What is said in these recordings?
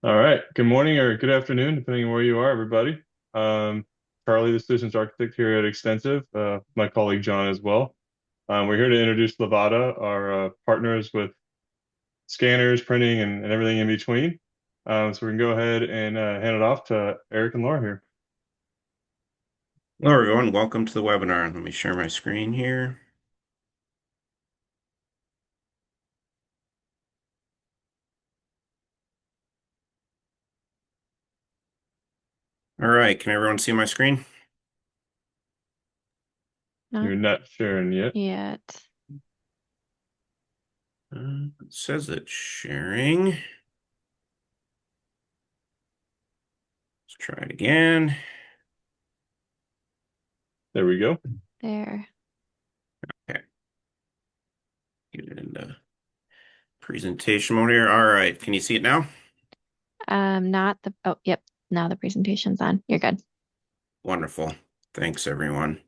All right. Good morning or good afternoon, depending on where you are, everybody. Um, Charlie, the solutions architect here at Extensiv, my colleague John as well. We're here to introduce Levata, our partners with scanners, printing, and everything in between. So we can go ahead and hand it off to Eric and Laura here. Hello, everyone. Welcome to the webinar. Let me share my screen here. All right. Can everyone see my screen? Not You're not sharing yet. yet. It says it's sharing. Let's try it again. There we go. There. Okay. Get it into presentation mode here. All right. Can you see it now? Not the, oh, yep. Now the presentation's on. You're good. Wonderful. Thanks, everyone.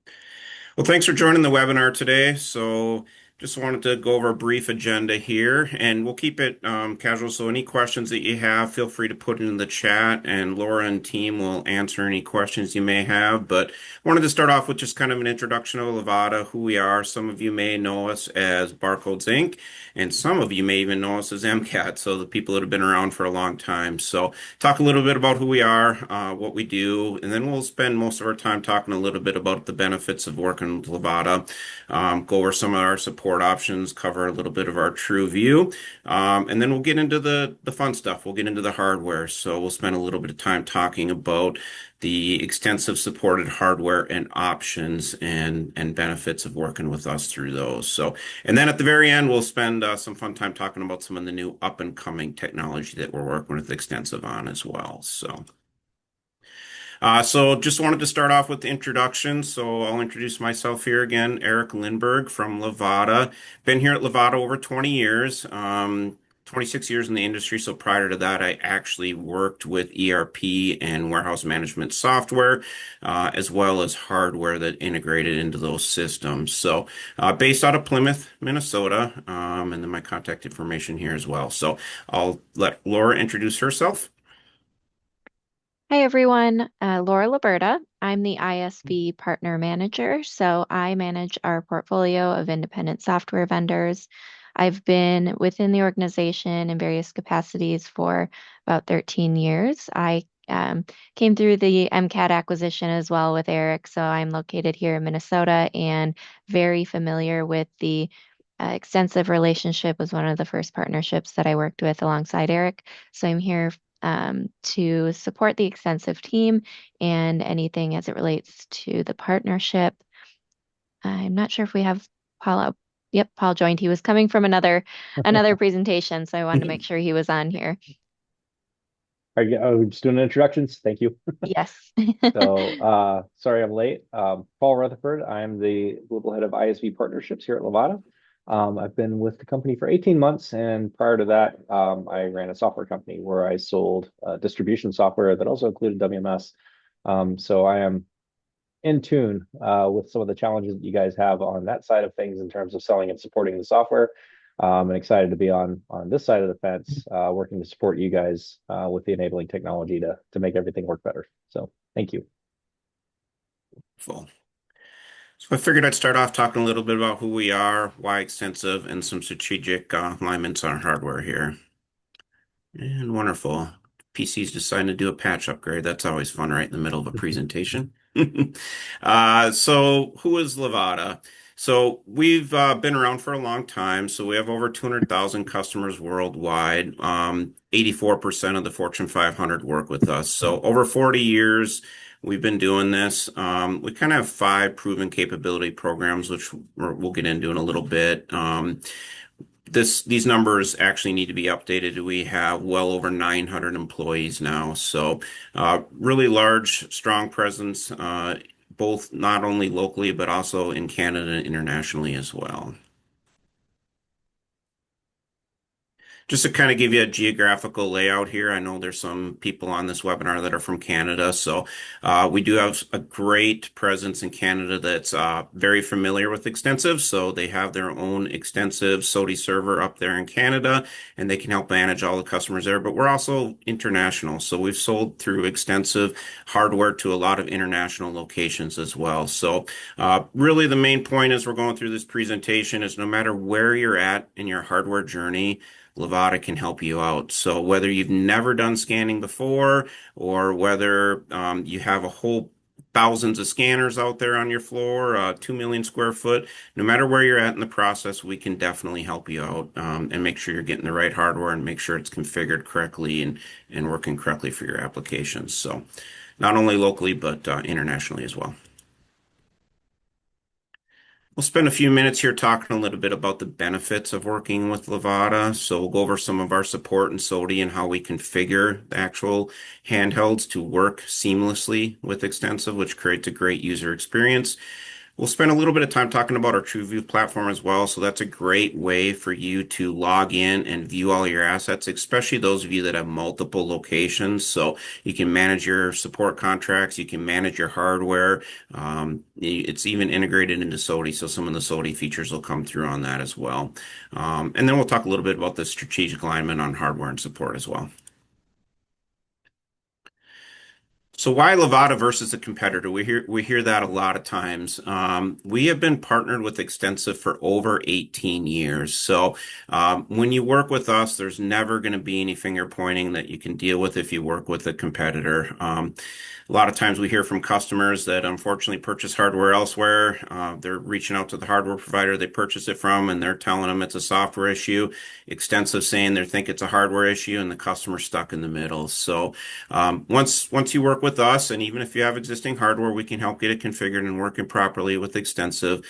Well, thanks for joining the webinar today. So just wanted to go over a brief agenda here, and we'll keep it casual. So any questions that you have, feel free to put it in the chat, and Laura and team will answer any questions you may have. But I wanted to start off with just kind of an introduction of Levata, who we are. Some of you may know us as Barcodes Inc., and some of you may even know us as MCAT, so the people that have been around for a long time. So talk a little bit about who we are, what we do, and then we'll spend most of our time talking a little bit about the benefits of working with Levata, go over some of our support options, cover a little bit of our true view, and then we'll get into the fun stuff. We'll get into the hardware. So we'll spend a little bit of time talking about the extensive supported hardware and options and benefits of working with us through those. So, and then at the very end, we'll spend some fun time talking about some of the new up and coming technology that we're working with Extensiv on as well. So just wanted to start off with the introduction. So I'll introduce myself here again, Eric Lindberg from Levata. Been here at Levata over 20 years, 26 years in the industry. So prior to that, I actually worked with ERP and warehouse management software, as well as hardware that integrated into those systems. So based out of Plymouth, Minnesota, and then my contact information here as well. So I'll let Laura introduce herself. Hi, everyone. Laura Liberta. I'm the ISV partner manager. So I manage our portfolio of independent software vendors. I've been within the organization in various capacities for about 13 years. I came through the MCAT acquisition as well with Eric. So I'm located here in Minnesota and very familiar with the extensive relationship was one of the first partnerships that I worked with alongside Eric. So I'm here to support the extensive team and anything as it relates to the partnership. I'm not sure if we have Paul out. Yep, Paul joined. He was coming from another presentation, so I wanted to make sure he was on here. Are we just doing introductions? Thank you. Yes. Sorry I'm late. Paul Rutherford. I'm the global head of ISV partnerships here at Levata. I've been with the company for 18 months, and prior to that, I ran a software company where I sold distribution software that also included WMS. So I am in tune with some of the challenges that you guys have on that side of things in terms of selling and supporting the software. And excited to be on this side of the fence, working to support you guys with the enabling technology to make everything work better. So thank you. Full. So I figured I'd start off talking a little bit about who we are, why Extensiv, and some strategic alignments on our hardware here. And wonderful. PC's deciding to do a patch upgrade. That's always fun right in the middle of a presentation. So who is Levata? So we've been around for a long time. So we have over 200,000 customers worldwide. 84% of the Fortune 500 work with us. So over 40 years, we've been doing this. We kind of have five proven capability programs, which we'll get into in a little bit. These numbers actually need to be updated. We have well over 900 employees now, so really large, strong presence, both not only locally but also in Canada and internationally as well. Just to kind of give you a geographical layout here, I know there's some people on this webinar that are from Canada, so we do have a great presence in Canada that's very familiar with Extensiv. So they have their own Extensiv SOTI server up there in Canada, and they can help manage all the customers there. But we're also international, so we've sold through Extensiv hardware to a lot of international locations as well. So really, the main point as we're going through this presentation is no matter where you're at in your hardware journey, Levata can help you out. So whether you've never done scanning before or whether you have a whole thousands of scanners out there on your floor, 2 million square foot, no matter where you're at in the process, we can definitely help you out and make sure you're getting the right hardware and make sure it's configured correctly and working correctly for your applications. So not only locally, but internationally as well. We'll spend a few minutes here talking a little bit about the benefits of working with Levata. So we'll go over some of our support in SOTI and how we configure the actual handhelds to work seamlessly with Extensiv, which creates a great user experience. We'll spend a little bit of time talking about our TrueView platform as well. So that's a great way for you to log in and view all your assets, especially those of you that have multiple locations. So you can manage your support contracts, you can manage your hardware. It's even integrated into SOTI, so some of the SOTI features will come through on that as well. And then we'll talk a little bit about the strategic alignment on hardware and support as well. So why Levata versus a competitor? We hear that a lot of times. We have been partnered with Extensiv for over 18 years. So when you work with us, there's never going to be any finger pointing that you can deal with if you work with a competitor. A lot of times we hear from customers that unfortunately purchase hardware elsewhere. They're reaching out to the hardware provider they purchase it from, and they're telling them it's a software issue. Extensiv saying they think it's a hardware issue, and the customer's stuck in the middle. So once you work with us, and even if you have existing hardware, we can help get it configured and working properly with Extensiv.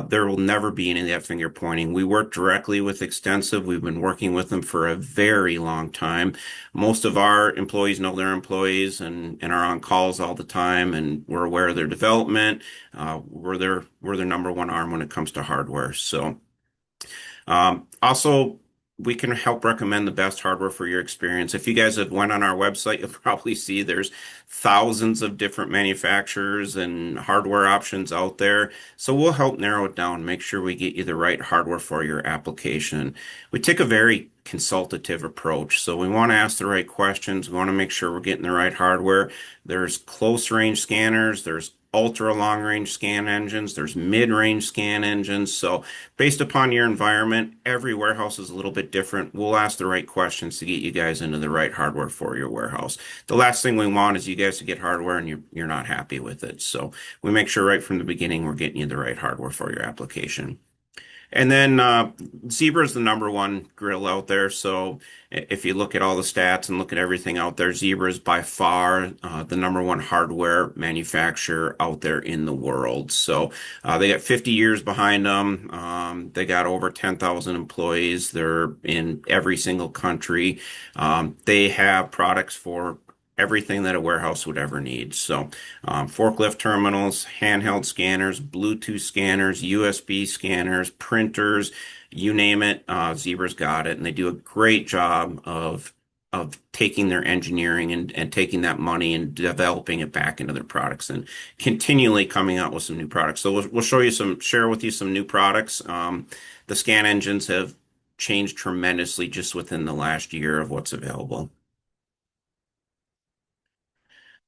There will never be any of that finger pointing. We work directly with Extensiv. We've been working with them for a very long time. Most of our employees know their employees and are on calls all the time, and we're aware of their development. We're their number one arm when it comes to hardware. So also, we can help recommend the best hardware for your experience. If you guys have went on our website, you'll probably see there's thousands of different manufacturers and hardware options out there. So we'll help narrow it down, make sure we get you the right hardware for your application. We take a very consultative approach. So we want to ask the right questions. We want to make sure we're getting the right hardware. There's close range scanners. There's ultra long range scan engines. There's mid range scan engines. So based upon your environment, every warehouse is a little bit different. We'll ask the right questions to get you guys into the right hardware for your warehouse. The last thing we want is you guys to get hardware and you're not happy with it. So we make sure right from the beginning we're getting you the right hardware for your application. And then Zebra is the number one grill out there. So if you look at all the stats and look at everything out there, Zebra is by far the number one hardware manufacturer out there in the world. So they got 50 years behind them. They got over 10,000 employees. They're in every single country. They have products for everything that a warehouse would ever need. So forklift terminals, handheld scanners, Bluetooth scanners, USB scanners, printers, you name it, Zebra's got it. And they do a great job of taking their engineering and taking that money and developing it back into their products and continually coming out with some new products. So we'll share with you some new products. The scan engines have changed tremendously just within the last year of what's available.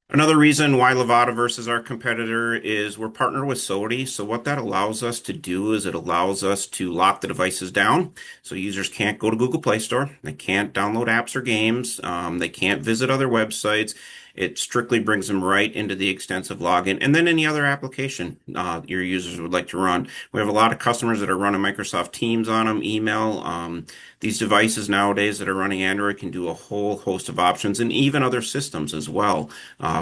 Another reason why Levata versus our competitor is we're partnered with SOTI. So what that allows us to do is it allows us to lock the devices down. So users can't go to Google Play Store. They can't download apps or games. They can't visit other websites. It strictly brings them right into the Extensiv login and then any other application your users would like to run. We have a lot of customers that are running Microsoft Teams on them, email. These devices nowadays that are running Android can do a whole host of options and even other systems as well.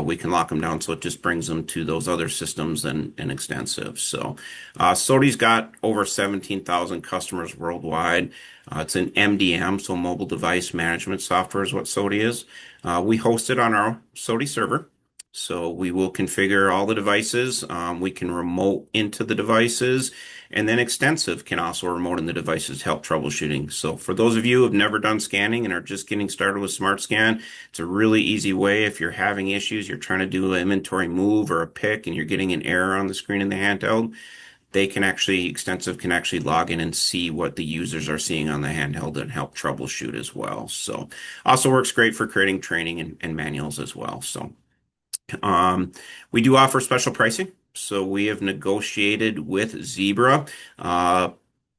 We can lock them down so it just brings them to those other systems and Extensiv. So SOTI's got over 17,000 customers worldwide. It's an MDM, so mobile device management software is what SOTI is. We host it on our SOTI server. So we will configure all the devices. We can remote into the devices, and then Extensiv can also remote in the devices to help troubleshooting. So for those of you who have never done scanning and are just getting started with Smart Scan, it's a really easy way. If you're having issues, you're trying to do an inventory move or a pick, and you're getting an error on the screen in the handheld, Extensiv can actually log in and see what the users are seeing on the handheld and help troubleshoot as well. So also works great for creating training and manuals as well. So um, we do offer special pricing. So we have negotiated with Zebra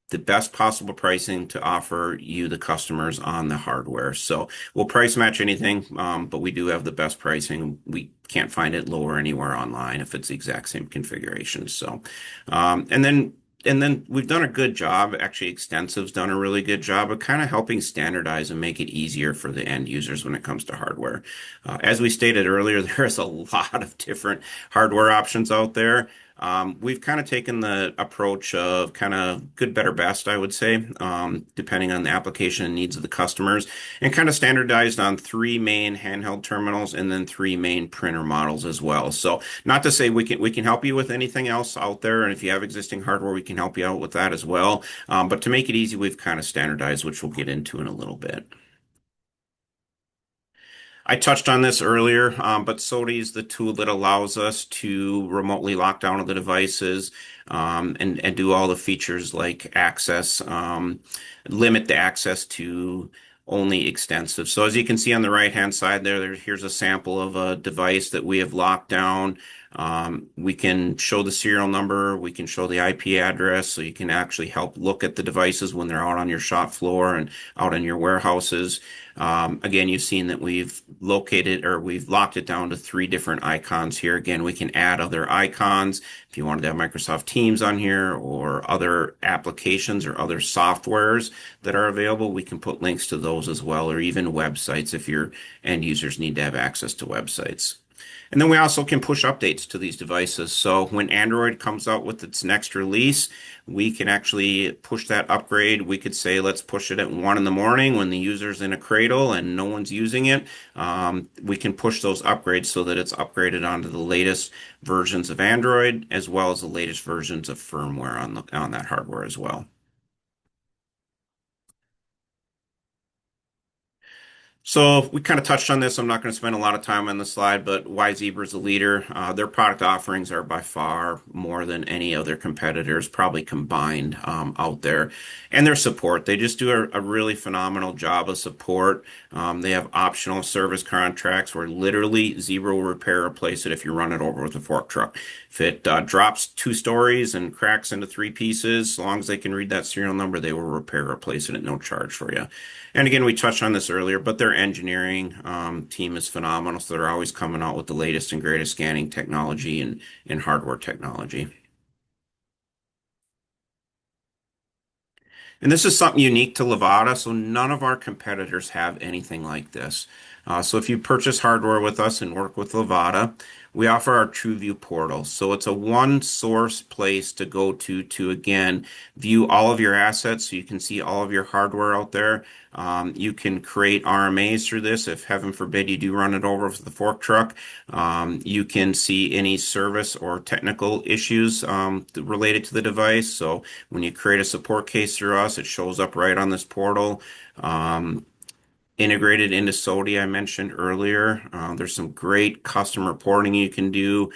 the best possible pricing to offer you, the customers, on the hardware. So we'll price match anything, but we do have the best pricing. We can't find it lower anywhere online if it's the exact same configuration. So, um, and then and then we've done a good job. Actually, Extensiv's done a really good job of kind of helping standardize and make it easier for the end users when it comes to hardware. As we stated earlier, there's a lot of different hardware options out there. We've kind of taken the approach of kind of good, better, best, I would say, depending on the application and needs of the customers, and kind of standardized on three main handheld terminals and then three main printer models as well. So, not to say we can help you with anything else out there, and if you have existing hardware, we can help you out with that as well. But to make it easy, we've kind of standardized, which we'll get into in a little bit. I touched on this earlier, but SOTI is the tool that allows us to remotely lock down the devices and do all the features like limit the access to only Extensiv. So as you can see on the right-hand side here's a sample of a device that we have locked down. We can show the serial number, we can show the IP address, so you can actually help look at the devices when they're out on your shop floor and out in your warehouses. Again, you've seen that we've locked it down to three different icons here. Again, we can add other icons if you wanted to have Microsoft Teams on here or other applications or other softwares that are available. We can put links to those as well, or even websites if your end users need to have access to websites. And then we also can push updates to these devices. So when Android comes out with its next release, we can actually push that upgrade. We could say, let's push it at 1 in the morning when the user's in a cradle and no one's using it. We can push those upgrades so that it's upgraded onto the latest versions of Android as well as the latest versions of firmware on that hardware as well. So we kind of touched on this. I'm not going to spend a lot of time on the slide, but why Zebra is a leader. Their product offerings are by far more than any other competitors, probably combined out there. And their support. They just do a really phenomenal job of support. They have optional service contracts where literally Zebra will repair or replace it if you run it over with a fork truck. If it drops 2 stories and cracks into 3 pieces, as long as they can read that serial number, they will repair or replace it at no charge for you. And again, we touched on this earlier, but their engineering team is phenomenal. So they're always coming out with the latest and greatest scanning technology and hardware technology. And this is something unique to Levata, so none of our competitors have anything like this. So if you purchase hardware with us and work with Levata, we offer our TrueView portal. So it's a one source place to go to again view all of your assets so you can see all of your hardware out there. You can create RMAs through this if heaven forbid you do run it over with the fork truck. You can see any service or technical issues related to the device. So when you create a support case through us, it shows up right on this portal. Integrated into SOTI, I mentioned earlier. There's some great custom reporting you can do.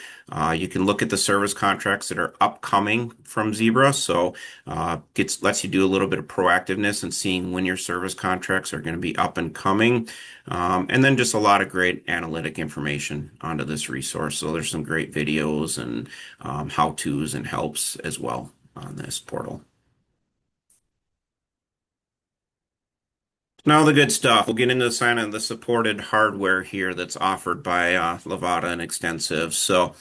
You can look at the service contracts that are upcoming from Zebra. So lets you do a little bit of proactiveness and seeing when your service contracts are going to be up and coming. And then just a lot of great analytic information onto this resource. So there's some great videos and how-tos and helps as well on this portal. Now the good stuff. We'll get into the supported hardware here that's offered by Levata and Extensiv. So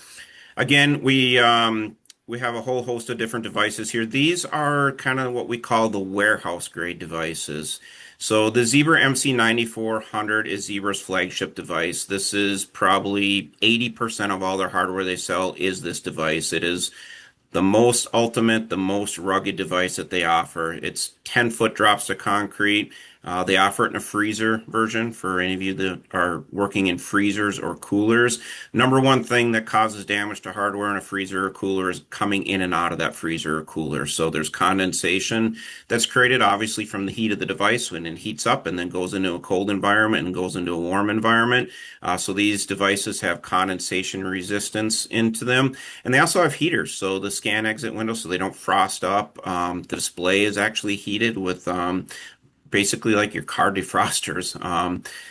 again, we have a whole host of different devices here. These are kind of what we call the warehouse grade devices. So the Zebra MC9400 is Zebra's flagship device. This is probably 80% of all their hardware they sell is this device. It is the most ultimate, the most rugged device that they offer. It's 10-foot drops to concrete. They offer it in a freezer version for any of you that are working in freezers or coolers. Number one thing that causes damage to hardware in a freezer or cooler is coming in and out of that freezer or cooler. So there's condensation that's created obviously from the heat of the device when it heats up and then goes into a cold environment and goes into a warm environment. So these devices have condensation resistance into them. And they also have heaters. So the scan exit window, so they don't frost up. The display is actually heated with basically like your car defrosters.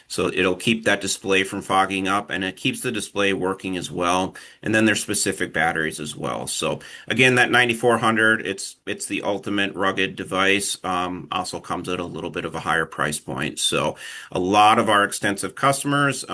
So it'll keep that display from fogging up and it keeps the display working as well. And then there's specific batteries as well. So again, that 9400, it's the ultimate rugged device. Also comes at a little bit of a higher price point. So a lot of our Extensiv customers,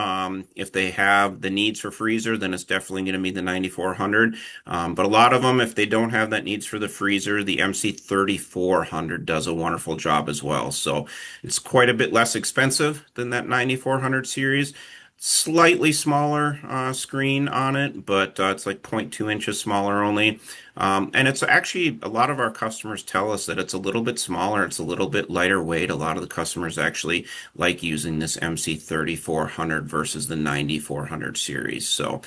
if they have the needs for freezer, then it's definitely going to be the 9400. But a lot of them, if they don't have that needs for the freezer, the MC 3400 does a wonderful job as well. So it's quite a bit less expensive than that 9400 series. Slightly smaller screen on it, but it's like 0.2 inches smaller only. And it's actually, a lot of our customers tell us that it's a little bit smaller, it's a little bit lighter weight. A lot of the customers actually like using this MC 3400 versus the 9400 series. So,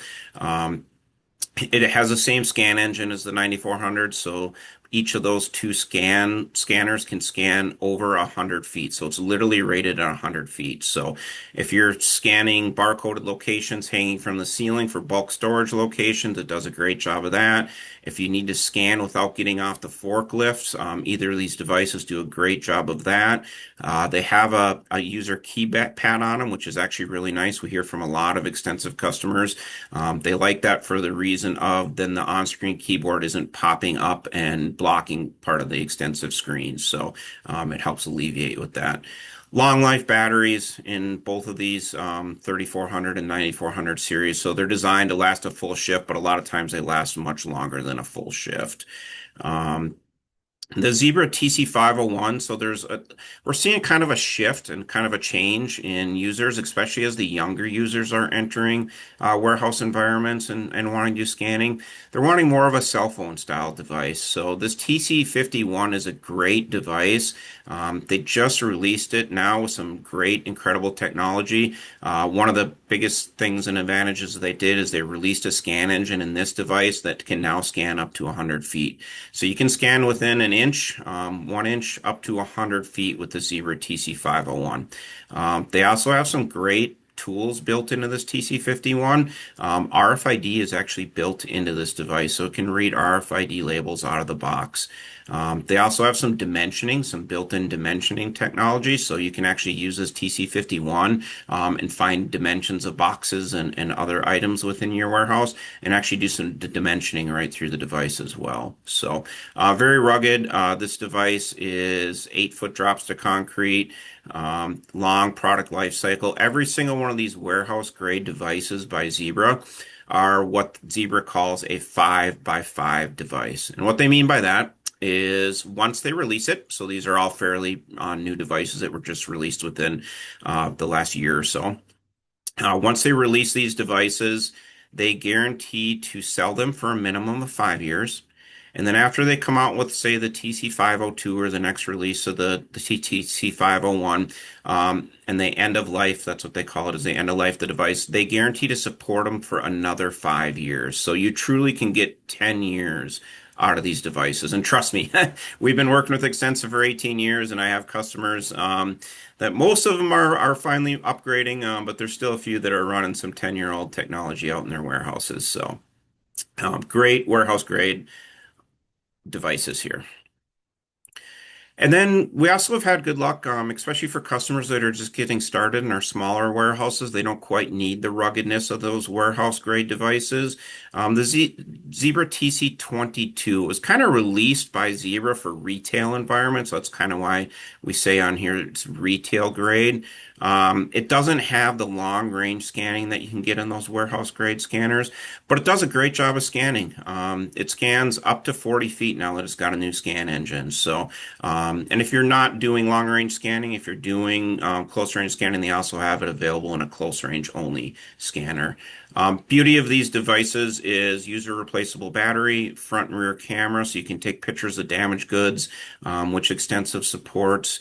it has the same scan engine as the 9400, so each of those two scanners can scan over 100 feet. So it's literally rated at 100 feet. So if you're scanning barcoded locations hanging from the ceiling for bulk storage locations, it does a great job of that. If you need to scan without getting off the forklifts, either of these devices do a great job of that. They have a user keypad on them, which is actually really nice. We hear from a lot of Extensiv customers. They like that for the reason of then the on-screen keyboard isn't popping up and blocking part of the Extensiv screen. So it helps alleviate with that. Long life batteries in both of these 3400 and 9400 series. So they're designed to last a full shift, but a lot of times they last much longer than a full shift. Um, the Zebra TC501, so we're seeing kind of a shift and kind of a change in users, especially as the younger users are entering warehouse environments and wanting to do scanning. They're wanting more of a cell phone style device. So this TC51 is a great device. They just released it now with some great, incredible technology. One of the biggest things and advantages they did is they released a scan engine in this device that can now scan up to 100 feet. So you can scan within an inch, 1 inch, up to 100 feet with the Zebra TC501. They also have some great tools built into this TC51. RFID is actually built into this device, so it can read RFID labels out of the box. They also have some dimensioning, some built-in dimensioning technology, so you can actually use this TC51 and find dimensions of boxes and other items within your warehouse and actually do some dimensioning right through the device as well. So very rugged. This device is 8-foot drops to concrete. Long product life cycle. Every single one of these warehouse grade devices by Zebra are what Zebra calls a 5x5 device. And what they mean by that is once they release it, so these are all fairly new devices that were just released within the last year or so. Once they release these devices, they guarantee to sell them for a minimum of 5 years. And then after they come out with, say, the TC502 or the next release of the TC501, and they end of life, that's what they call it, is they end of life the device, they guarantee to support them for another 5 years. So you truly can get 10 years out of these devices. And trust me, we've been working with Extensiv for 18 years, and I have customers that most of them are finally upgrading, but there's still a few that are running some 10-year-old technology out in their warehouses. So great warehouse grade devices here. And then we also have had good luck, especially for customers that are just getting started in our smaller warehouses. They don't quite need the ruggedness of those warehouse grade devices. The Zebra TC22 was kind of released by Zebra for retail environments. So that's kind of why we say on here it's retail grade. It doesn't have the long range scanning that you can get in those warehouse grade scanners, but it does a great job of scanning. It scans up to 40 feet now that it's got a new scan engine. So, and if you're not doing long range scanning, if you're doing close range scanning, they also have it available in a close range only scanner. Beauty of these devices is user replaceable battery, front and rear camera, so you can take pictures of damaged goods, which Extensiv supports.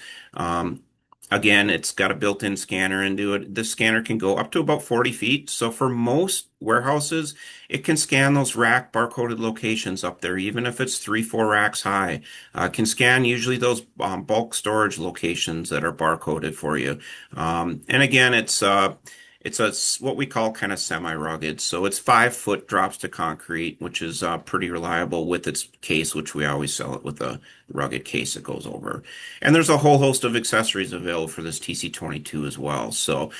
Again, it's got a built-in scanner into it. The scanner can go up to about 40 feet. So for most warehouses, it can scan those rack barcoded locations up there, even if it's 3, 4 racks high. It can scan usually those bulk storage locations that are barcoded for you. And again, what we call kind of semi-rugged. So it's 5 foot drops to concrete, which is pretty reliable with its case, which we always sell it with a rugged case that goes over. And there's a whole host of accessories available for this TC22 as well. So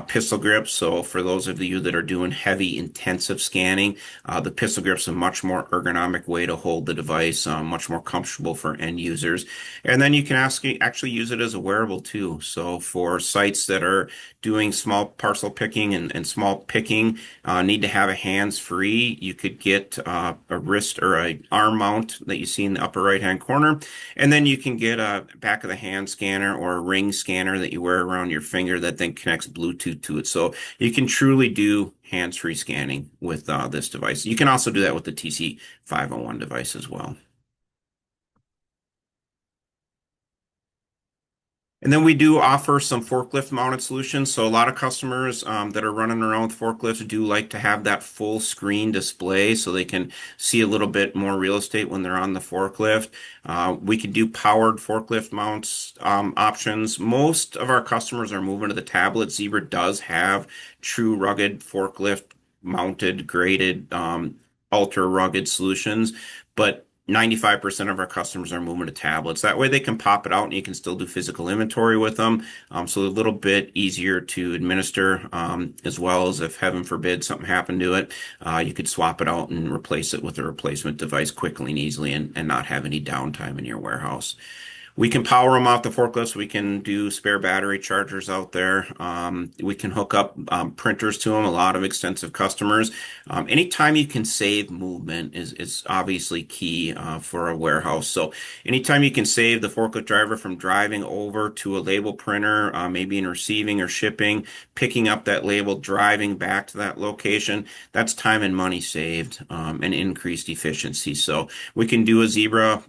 pistol grips. So for those of you that are doing heavy, intensive scanning, the pistol grip's a much more ergonomic way to hold the device, much more comfortable for end users. And then you can actually use it as a wearable too. So for sites that are doing small parcel picking and small picking, need to have a hands-free, you could get a wrist or a arm mount that you see in the upper right-hand corner. And then you can get a back of the hand scanner or a ring scanner that you wear around your finger that then connects Bluetooth to it. So you can truly do hands-free scanning with this device. You can also do that with the TC501 device as well. And then we do offer some forklift mounted solutions. So a lot of customers that are running around with forklifts do like to have that full screen display so they can see a little bit more real estate when they're on the forklift. We can do powered forklift mounts options. Most of our customers are moving to the tablet. Zebra does have true rugged forklift mounted, graded, ultra rugged solutions, but 95% of our customers are moving to tablets. That way they can pop it out and you can still do physical inventory with them. So a little bit easier to administer, as well as if heaven forbid something happened to it, you could swap it out and replace it with a replacement device quickly and easily and not have any downtime in your warehouse. We can power them off the forklifts. We can do spare battery chargers out there. We can hook up printers to them. A lot of extensive customers. Anytime you can save movement is obviously key for a warehouse. So anytime you can save the forklift driver from driving over to a label printer, maybe in receiving or shipping, picking up that label, driving back to that location, that's time and money saved, and increased efficiency. So we can do a Zebra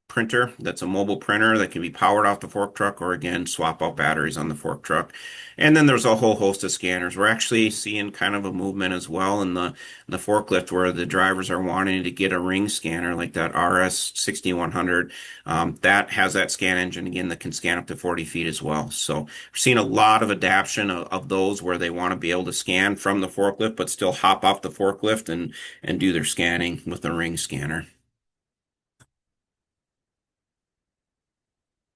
printer that's a mobile printer that can be powered off the fork truck or again swap out batteries on the fork truck. And then there's a whole host of scanners. We're actually seeing kind of a movement as well in the forklift where the drivers are wanting to get a ring scanner like that RS 6100 that has that scan engine again that can scan up to 40 feet as well. So we're seeing a lot of adaptation of those where they want to be able to scan from the forklift but still hop off the forklift and do their scanning with a ring scanner.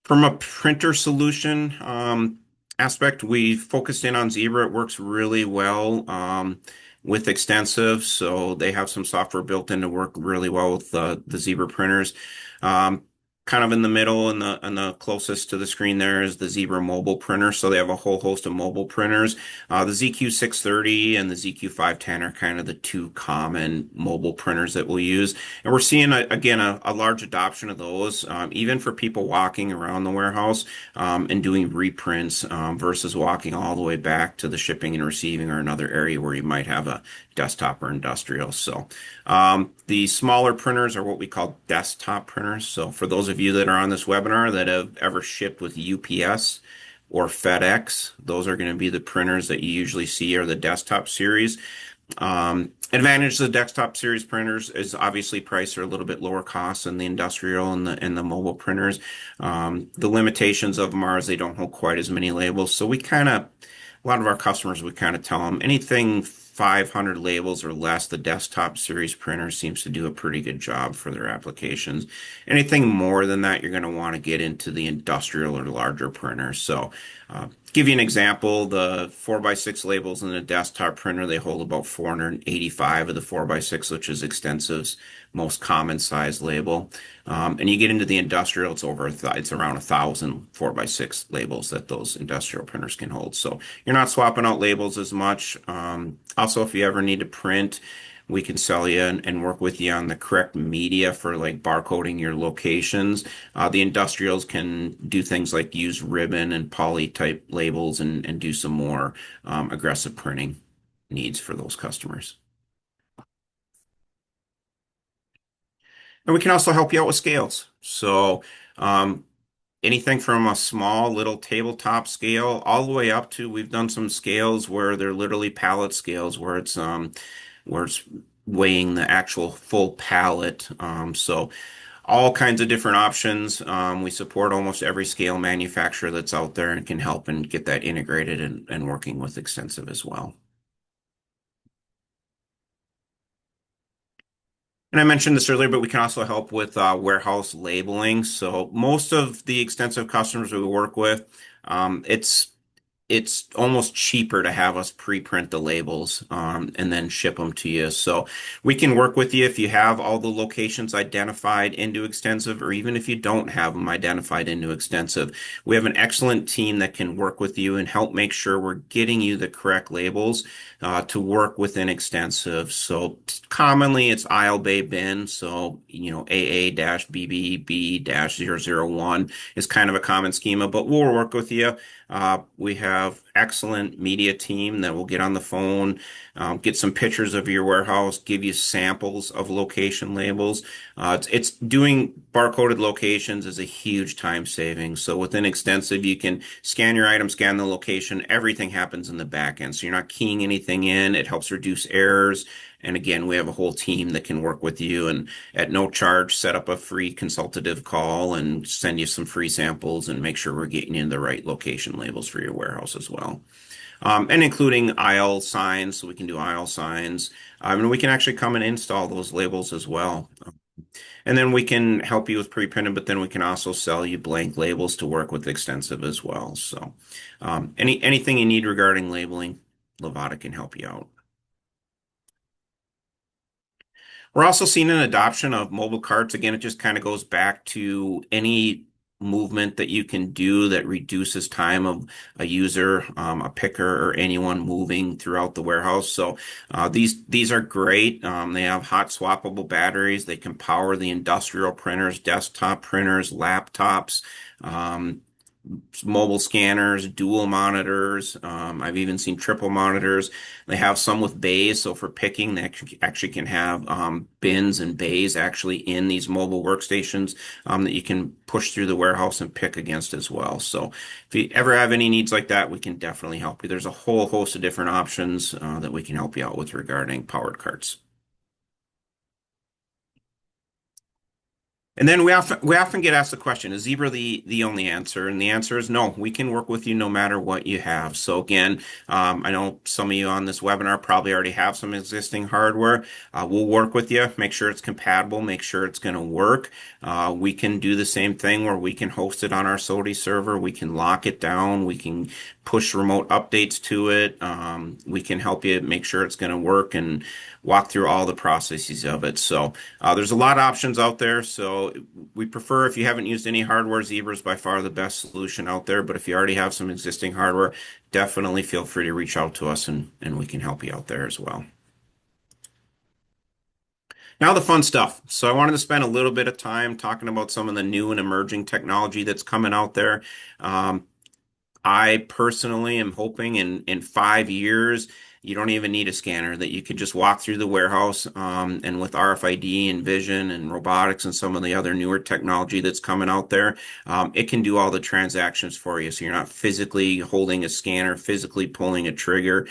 From a printer solution aspect, we focused in on Zebra. It works really well with Extensiv, so they have some software built in to work really well with the Zebra printers. Um, Kind of in the middle and the closest to the screen there is the Zebra mobile printer. So they have a whole host of mobile printers. The ZQ630 and the ZQ510 are kind of the two common mobile printers that we'll use. And we're seeing, again, a large adoption of those, even for people walking around the warehouse and doing reprints versus walking all the way back to the shipping and receiving or another area where you might have a desktop or industrial. So the smaller printers are what we call desktop printers. So for those of you that are on this webinar that have ever shipped with UPS or FedEx, those are going to be the printers that you usually see are the desktop series. Advantage of the desktop series printers is obviously price are a little bit lower cost than the industrial and the mobile printers. The limitations of them are is they don't hold quite as many labels. So a lot of our customers, we kind of tell them anything 500 labels or less, the desktop series printer seems to do a pretty good job for their applications. Anything more than that, you're going to want to get into the industrial or larger printers. So, give you an example, the 4x6 labels in a desktop printer, they hold about 485 of the 4x6, which is Extensiv's most common size label. And you get into the industrial, it's around 1,000 4x6 labels that those industrial printers can hold. So you're not swapping out labels as much. Also, if you ever need to print, we can sell you and work with you on the correct media for like barcoding your locations. The industrials can do things like use ribbon and poly type labels and do some more aggressive printing needs for those customers. And we can also help you out with scales. So, anything from a small little tabletop scale all the way up to we've done some scales where they're literally pallet scales where it's weighing the actual full pallet. So all kinds of different options. We support almost every scale manufacturer that's out there and can help and get that integrated and working with Extensiv as well. And I mentioned this earlier, but we can also help with warehouse labeling. So most of the Extensiv customers we work with, it's almost cheaper to have us pre-print the labels and then ship them to you. So we can work with you if you have all the locations identified into Extensiv, or even if you don't have them identified into Extensiv. We have an excellent team that can work with you and help make sure we're getting you the correct labels to work within Extensiv. So commonly it's aisle bay bin. So, AA-BBB-001 is kind of a common schema, but we'll work with you. We have excellent media team that will get on the phone, get some pictures of your warehouse, give you samples of location labels. It's doing barcoded locations is a huge time saving. So within Extensiv, you can scan your item, scan the location. Everything happens in the back end. So you're not keying anything in. It helps reduce errors. And again, we have a whole team that can work with you and at no charge, set up a free consultative call and send you some free samples and make sure we're getting you the right location labels for your warehouse as well. And including aisle signs, so we can do aisle signs. And we can actually come and install those labels as well. And then we can help you with pre-printed, but then we can also sell you blank labels to work with Extensiv as well. So anything you need regarding labeling, Levata can help you out. We're also seeing an adoption of mobile carts. Again, it just kind of goes back to any movement that you can do that reduces time of a user, a picker, or anyone moving throughout the warehouse. So these are great. They have hot swappable batteries. They can power the industrial printers, desktop printers, laptops. Um, Mobile scanners, dual monitors. I've even seen triple monitors. They have some with bays, so for picking, they actually can have bins and bays actually in these mobile workstations that you can push through the warehouse and pick against as well. So if you ever have any needs like that, we can definitely help you. There's a whole host of different options that we can help you out with regarding powered carts. And then we often get asked the question, is Zebra the only answer? And the answer is no. We can work with you no matter what you have. So again, I know some of you on this webinar probably already have some existing hardware. We'll work with you, make sure it's compatible, make sure it's going to work. We can do the same thing where we can host it on our SODI server. We can lock it down. We can push remote updates to it. We can help you make sure it's going to work and walk through all the processes of it. So there's a lot of options out there. So we prefer if you haven't used any hardware, Zebra is by far the best solution out there. But if you already have some existing hardware, definitely feel free to reach out to us and we can help you out there as well. Now the fun stuff. So I wanted to spend a little bit of time talking about some of the new and emerging technology that's coming out there. Um, I personally am hoping in 5 years, you don't even need a scanner, that you could just walk through the warehouse, and with RFID and vision and robotics and some of the other newer technology that's coming out there, it can do all the transactions for you. So you're not physically holding a scanner, physically pulling a trigger.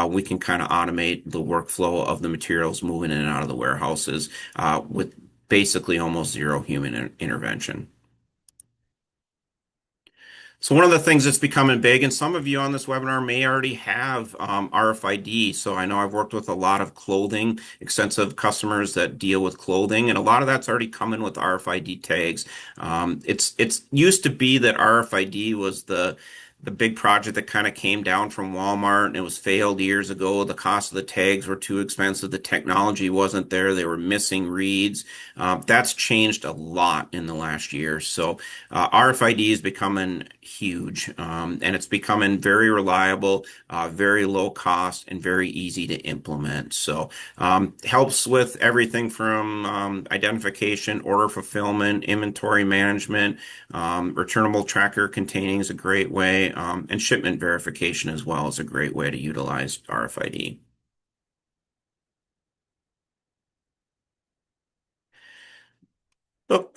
We can kind of automate the workflow of the materials moving in and out of the warehouses with basically almost zero human intervention. So one of the things that's becoming big, and some of you on this webinar may already have RFID. So I know I've worked with a lot of clothing, extensive customers that deal with clothing, and a lot of that's already coming with RFID tags. It's used to be that RFID was the big project that kind of came down from Walmart and it was failed years ago. The cost of the tags were too expensive. The technology wasn't there. They were missing reads. That's changed a lot in the last year. So RFID is becoming huge, and it's becoming very reliable, very low cost, and very easy to implement. So helps with everything from identification, order fulfillment, inventory management, returnable tracker containing is a great way, and shipment verification as well is a great way to utilize RFID. Oh,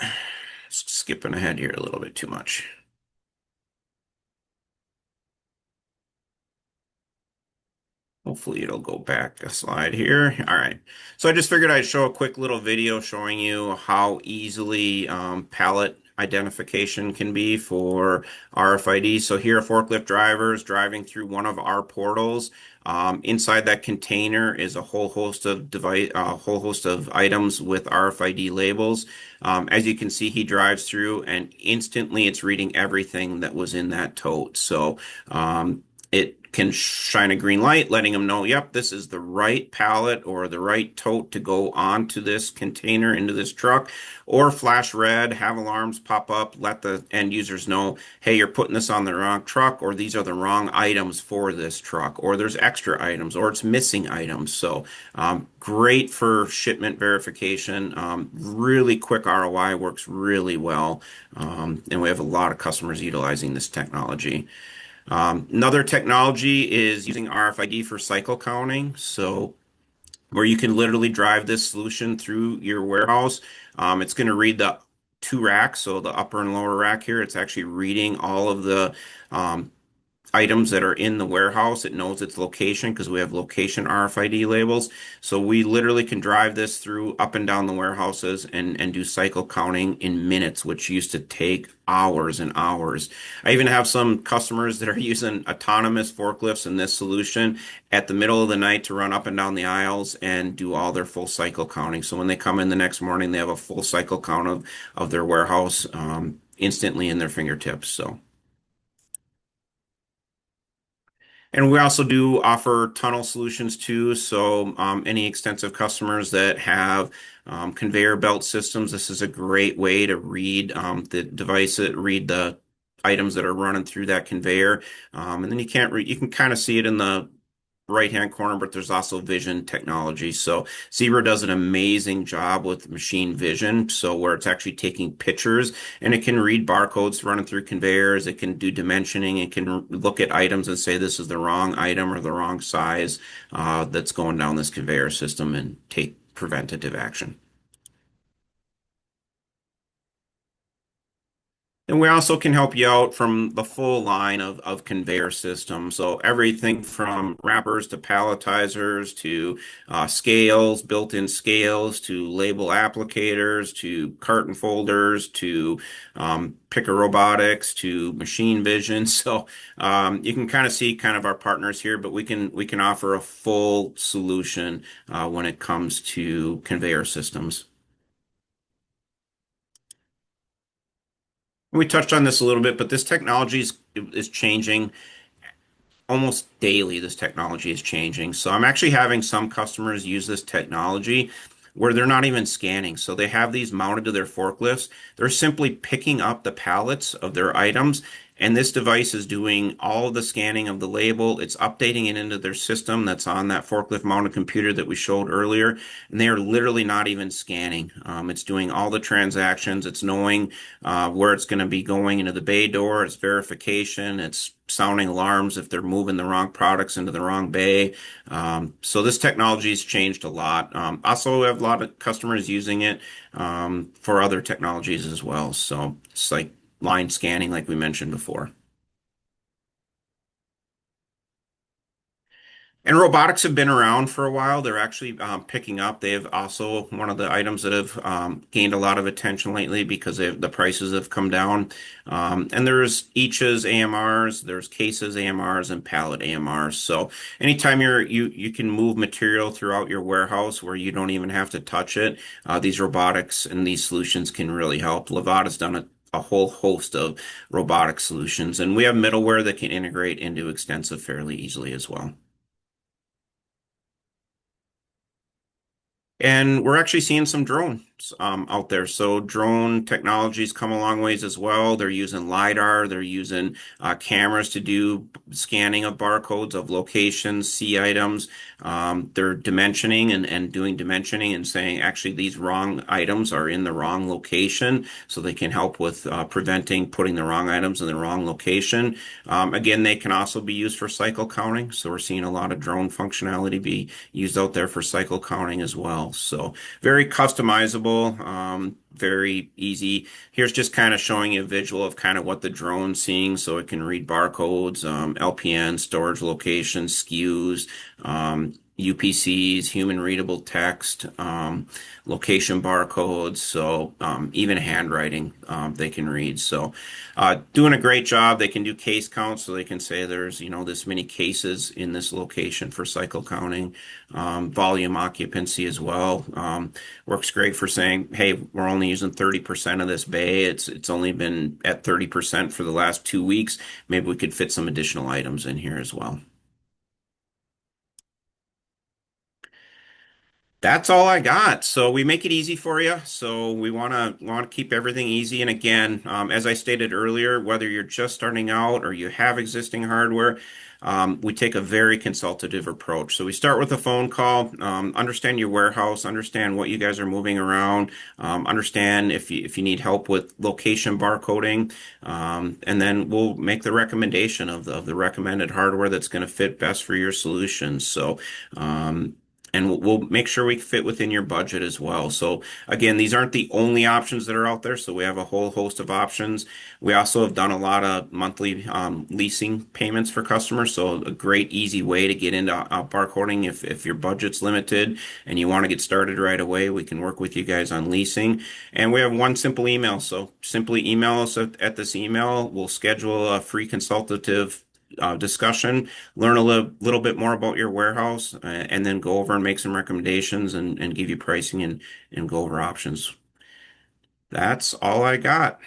skipping ahead here a little bit too much. Hopefully it'll go back a slide here. All right. So I just figured I'd show a quick little video showing you how easily pallet identification can be for RFID. So here are forklift drivers driving through one of our portals. Inside that container is a whole host of whole host of items with RFID labels. As you can see, he drives through and instantly it's reading everything that was in that tote. So it can shine a green light, letting them know, yep, this is the right pallet or the right tote to go onto this container into this truck, or flash red, have alarms pop up, let the end users know, hey, you're putting this on the wrong truck, or these are the wrong items for this truck, or there's extra items, or it's missing items. So great for shipment verification. Really quick ROI, works really well. And we have a lot of customers utilizing this technology. Another technology is using RFID for cycle counting. So where you can literally drive this solution through your warehouse. It's going to read the two racks, so the upper and lower rack here. It's actually reading all of the um, items that are in the warehouse. It knows its location because we have location RFID labels. So we literally can drive this through up and down the warehouses and do cycle counting in minutes, which used to take hours and hours. I even have some customers that are using autonomous forklifts in this solution at the middle of the night to run up and down the aisles and do all their full cycle counting. So when they come in the next morning, they have a full cycle count of their warehouse instantly in their fingertips. So. And we also do offer tunnel solutions too. So any extensive customers that have conveyor belt systems, this is a great way to read the device, read the items that are running through that conveyor. And then you can't read, you can kind of see it in the right-hand corner, but there's also vision technology. So Zebra does an amazing job with machine vision. So where it's actually taking pictures and it can read barcodes running through conveyors. It can do dimensioning. It can look at items and say this is the wrong item or the wrong size that's going down this conveyor system and take preventative action. And we also can help you out from the full line of conveyor systems. So everything from wrappers to palletizers to scales, built-in scales to label applicators to carton folders to picker robotics to machine vision. So you can kind of see kind of our partners here, but we can offer a full solution when it comes to conveyor systems. We touched on this a little bit, but this technology is changing almost daily. This technology is changing. So I'm actually having some customers use this technology where they're not even scanning. So they have these mounted to their forklifts. They're simply picking up the pallets of their items, and this device is doing all of the scanning of the label. It's updating it into their system that's on that forklift mounted computer that we showed earlier. And they are literally not even scanning. It's doing all the transactions. It's knowing where it's going to be going into the bay door. It's verification. It's sounding alarms if they're moving the wrong products into the wrong bay. So this technology has changed a lot. Also, we have a lot of customers using it for other technologies as well. So it's like line scanning, like we mentioned before. And robotics have been around for a while. They're actually picking up. They've also one of the items that have gained a lot of attention lately because the prices have come down. And there's each's AMRs, there's cases AMRs, and pallet AMRs. So anytime you can move material throughout your warehouse where you don't even have to touch it, these robotics and these solutions can really help. Levata's done a whole host of robotic solutions, and we have middleware that can integrate into Extensiv fairly easily as well. And we're actually seeing some drones out there. So drone technologies come a long ways as well. They're using LiDAR. They're using cameras to do scanning of barcodes of locations, see items. They're dimensioning and doing dimensioning and saying actually these wrong items are in the wrong location. So they can help with preventing putting the wrong items in the wrong location. Again, they can also be used for cycle counting. So we're seeing a lot of drone functionality be used out there for cycle counting as well. So very customizable. readable, very easy. Here's just kind of showing you a visual of kind of what the drone's seeing, so it can read barcodes, LPN, storage locations, SKUs, UPCs, human readable text, location barcodes, so even handwriting they can read. So doing a great job. They can do case counts, so they can say there's, this many cases in this location for cycle counting. Volume occupancy as well. Works great for saying, hey, we're only using 30% of this bay. It's only been at 30% for the last 2 weeks. Maybe we could fit some additional items in here as well. That's all I got. So we make it easy for you. So we want to keep everything easy. And again, as I stated earlier, whether you're just starting out or you have existing hardware, we take a very consultative approach. So we start with a phone call, understand your warehouse, understand what you guys are moving around, understand if you need help with location barcoding, and then we'll make the recommendation of the recommended hardware that's going to fit best for your solutions. So and we'll make sure we fit within your budget as well. So again, these aren't the only options that are out there. So we have a whole host of options. We also have done a lot of monthly leasing payments for customers. So a great, easy way to get into barcoding if your budget's limited and you want to get started right away, we can work with you guys on leasing. And we have one simple email. So simply email us at this email. We'll schedule a free consultative discussion, learn a little bit more about your warehouse, and then go over and make some recommendations and give you pricing and go over options. That's all I got.